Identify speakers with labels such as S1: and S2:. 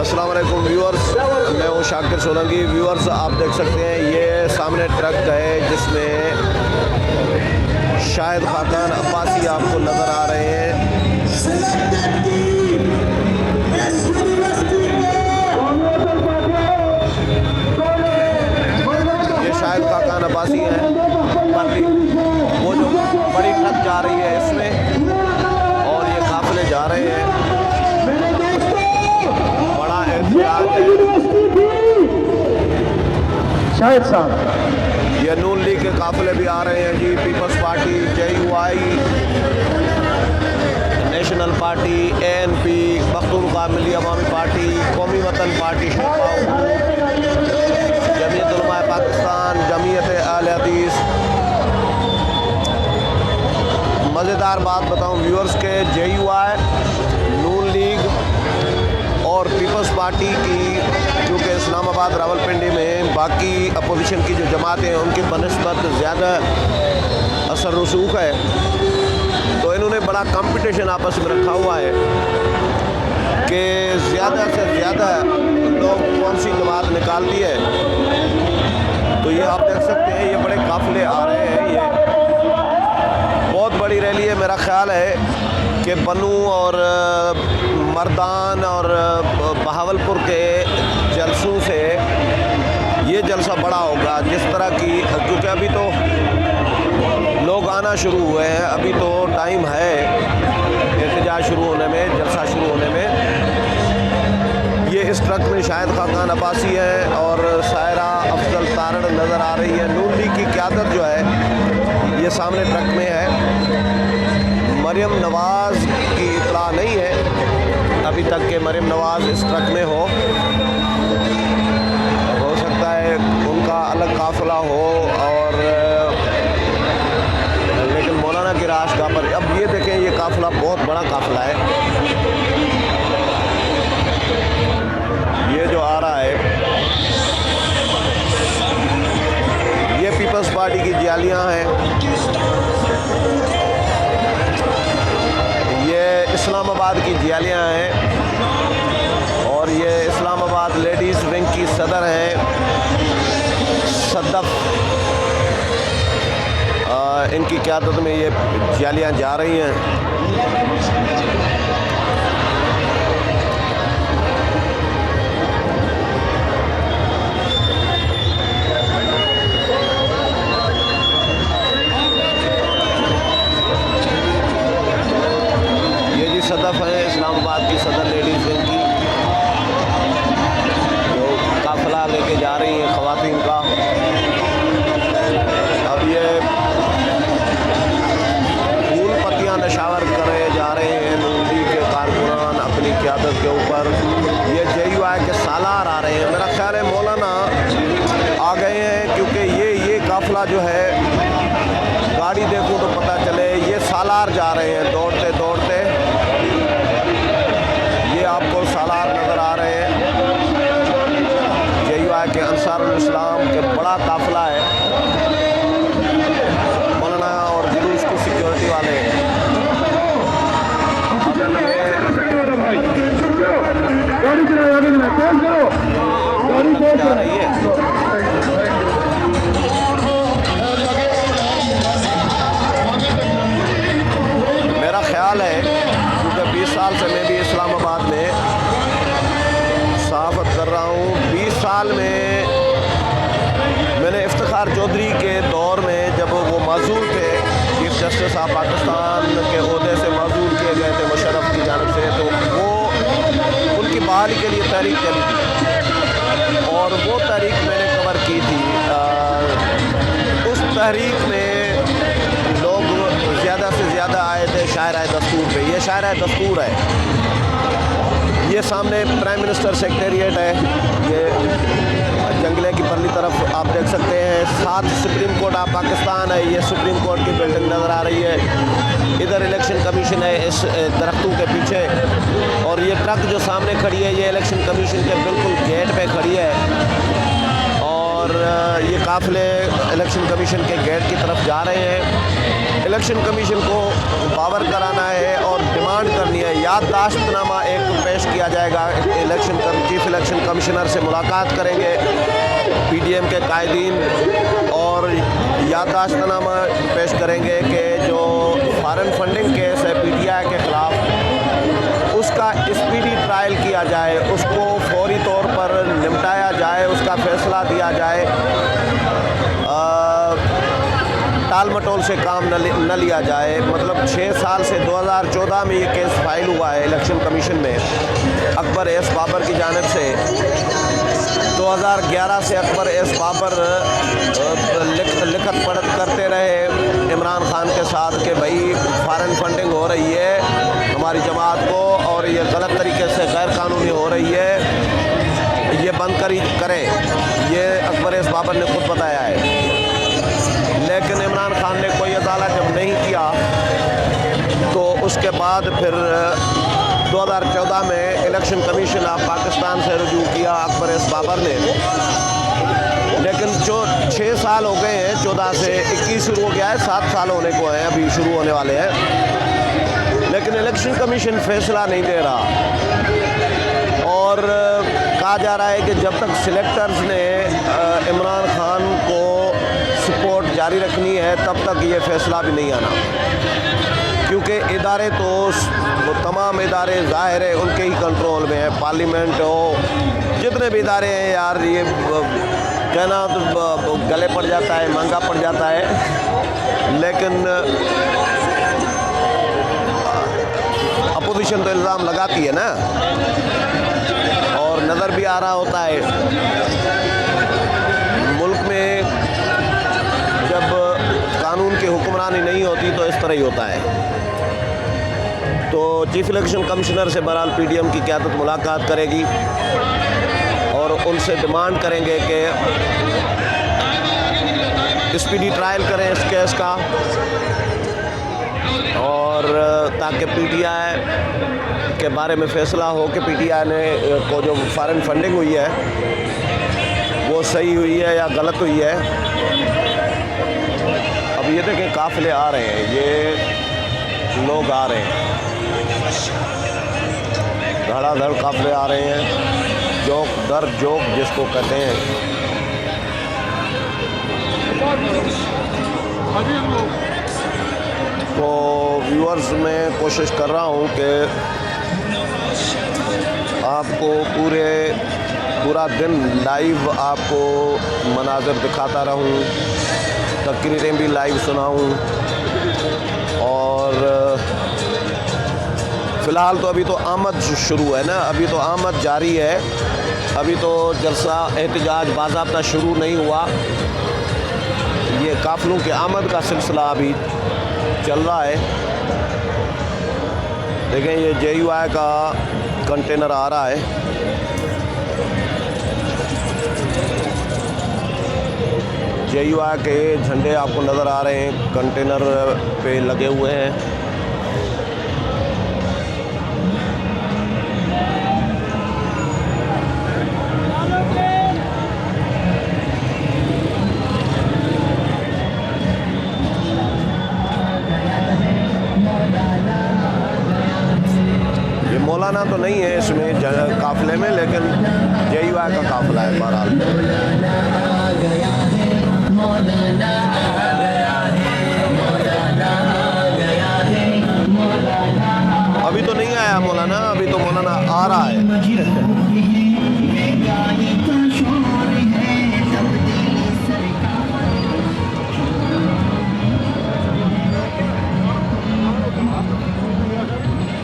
S1: अस्सलाम वालेकुम व्यूअर्स, मैं हूँ शाकिर सोलंकी। व्यूअर्स, आप देख सकते हैं ये सामने ट्रक है जिसमें शाहिद खाकान अब्बासी आपको नज़र आ रहे हैं। ये शाहिद खाकान अब्बासी हैं, वो जो बड़ी ट्रक जा रही है इसमें, और ये काफिले जा रहे हैं। बड़ा एहतियात है।
S2: शाहिद साहब,
S1: ये नून लीग के काफिले भी आ रहे हैं जी। Peoples Party, JUI, National Party, ANP, Pakhtunkhwa Milli Awami Party, Qaumi Watan party, Jamiat Ulama Pakistan, Jamiat अहले हदीस। मज़ेदार बात बताऊं व्यूअर्स के JUI, नून लीग और पीपल्स पार्टी की, क्योंकि इस्लामाबाद रावलपिंडी में बाकी अपोजिशन की जो जमातें हैं उनकी बनस्बत ज़्यादा असर रसूख है, तो इन्होंने बड़ा कंपटीशन आपस में रखा हुआ है कि ज़्यादा से ज़्यादा लोग कौन सी जमात निकालती है। तो ये आप देख सकते हैं, ये बड़े काफिले आ रहे हैं। ये बहुत बड़ी रैली है। मेरा ख्याल है कि बनू और मर्दान और बहावलपुर के जलसों से ये जलसा बड़ा होगा जिस तरह की, क्योंकि अभी तो लोग आना शुरू हुए हैं, अभी तो टाइम है एहतजाज शुरू होने में, जलसा शुरू होने में। ये इस ट्रक में शाहिद खाकान अब्बासी है और सायरा अफजल तारड़ नज़र आ रही है। नून लीग की क़यादत जो है ये सामने ट्रक में है। मरियम नवाज़ की इत्तला नहीं है अभी तक कि मरियम नवाज़ इस ट्रक में हो सकता है उनका अलग काफ़िला हो, और लेकिन मौलाना की राशगाह पर अब ये देखें, ये काफ़िला बहुत बड़ा काफ़िला है। ये जो आ रहा है ये पीपल्स पार्टी की जालियां हैं। ये इस्लामाबाद की जालियां हैं और ये इस्लामाबाद लेडीज़ विंग की सदर हैं सदफ। इनकी क़यादत में ये जालियां जा रही हैं। ये जी सदफ है इस्लामाबाद की सदर लेडीज़ विंग की, जो काफिला लेके जा रही हैं ख़वातीन का। अब ये फूल पत्तियाँ नशावर करे जा रहे हैं नून लीग के कारकुनान अपनी क़यादत के ऊपर। ये JUI के सालार आ रहे हैं। मेरा ख्याल है मौलाना आ गए हैं, क्योंकि ये काफिला जो है, गाड़ी देखूं तो पता चले ये सालार जा रहे हैं दौड़ते दौड़ते। ये आपको सालार नज़र आ रहे हैं। JUI के अंसारुल इस्लाम के बड़ा काफिला है। मौलाना और जुलूस की सिक्योरिटी वाले जा रही है। मेरा ख्याल है, क्योंकि 20 साल से मैं भी इस्लामाबाद में सहाफ़त कर रहा हूँ। 20 साल में मैंने इफ्तिखार चौधरी के दौर में, जब वो माजूर थे, चीफ जस्टिस ऑफ पाकिस्तान के ओहदे से माजूर किए गए थे मुशर्रफ की जानिब से, तो वो उनकी बहाली के लिए तहरीक चली थी और वो तहरीक मैंने कवर की थी। उस तहरीक में लोग ज़्यादा से ज़्यादा आए थे शायरा दस्तूर पे। ये शायरा दस्तूर है। ये सामने प्राइम मिनिस्टर सेक्रेटेरिएट है। ये जंगले की परली तरफ आप देख सकते हैं। साथ सुप्रीम कोर्ट ऑफ पाकिस्तान है। ये सुप्रीम कोर्ट की बिल्डिंग नज़र आ रही है। इधर इलेक्शन कमीशन है इस दरख्तों के पीछे, और ये ट्रक जो सामने खड़ी है ये इलेक्शन कमीशन के बिल्कुल गेट पे खड़ी है, और ये काफिले इलेक्शन कमीशन के गेट की तरफ जा रहे हैं। इलेक्शन कमीशन को पावर कराना है और डिमांड करनी है। याददाश्तनामा एक पेश किया जाएगा, चीफ इलेक्शन कमिश्नर से मुलाकात करेंगे पीडीएम के कायदीन और याददाश्तनामा पेश करेंगे कि जो फॉरेन फंडिंग केस है पीटीआई के ख़िलाफ़ उसका स्पीडी ट्रायल किया जाए, उसको फौरी तौर पर निपटाया जाए, उसका फैसला दिया जाए, टाल मटोल से काम न लिया जाए। मतलब 6 साल से 2014 में ये केस फाइल हुआ है इलेक्शन कमीशन में अकबर एस बाबर की जानिब से। 2011 से अकबर एस बाबर लिखत पढ़त करते रहे इमरान खान के साथ कि भाई फॉरेन फंडिंग हो रही है हमारी जमात को और ये गलत तरीके से गैर कानूनी हो रही है, ये बंद करें। ये अकबर एस बाबर ने खुद बताया है। लेकिन इमरान खान ने कोई अदालत जब नहीं किया तो उसके बाद फिर 2014 में इलेक्शन कमीशन ऑफ पाकिस्तान से रुजू किया अकबर एस बाबर ने। लेकिन जो 6 साल हो गए हैं, 14 से 21 शुरू हो गया है, 7 साल होने को हैं, अभी शुरू होने वाले हैं, लेकिन इलेक्शन कमीशन फैसला नहीं दे रहा। और कहा जा रहा है कि जब तक सिलेक्टर्स ने इमरान खान को सपोर्ट जारी रखनी है तब तक ये फैसला भी नहीं आना, क्योंकि इदारे तो वो तमाम इदारे ज़ाहिर है उनके ही कंट्रोल में है। पार्लियामेंट हो, जितने भी इदारे हैं यार, ये कहना तो गले पड़ जाता है, महंगा पड़ जाता है। लेकिन अपोजिशन तो इल्ज़ाम लगाती है ना, और नज़र भी आ रहा होता है मुल्क में जब कानून की हुक्मरानी नहीं होती तो इस तरह ही होता है। तो चीफ इलेक्शन कमिश्नर से बहरहाल पीडीएम की क़यादत मुलाकात करेगी और उनसे डिमांड करेंगे कि स्पीडी ट्रायल करें इस केस का, और ताकि पीटीआई के बारे में फ़ैसला हो कि पीटीआई ने को जो फॉरेन फंडिंग हुई है वो सही हुई है या गलत हुई है। अब ये देखें काफ़िले आ रहे हैं, ये लोग आ रहे हैं, धड़ाधड़ काफ़िले आ रहे हैं, जोक दर जोक जिसको कहते हैं। तो व्यूअर्स मैं कोशिश कर रहा हूँ कि आपको पूरा दिन लाइव आपको मनाज़र दिखाता रहूँ, तकरीरें भी लाइव सुनाऊँ। और फ़िलहाल तो अभी तो आमद शुरू है ना, अभी तो आमद जारी है, अभी तो जलसा एहतजाज बाज़ाब्ता शुरू नहीं हुआ। ये काफ़िलों के आमद का सिलसिला अभी चल रहा है। देखें ये JUI का कंटेनर आ रहा है, JUI के झंडे आपको नज़र आ रहे हैं, कंटेनर पे लगे हुए हैं। ये मौलाना तो नहीं है इसमें काफ़िले में, लेकिन JUI का काफ़िला है बहरहाल।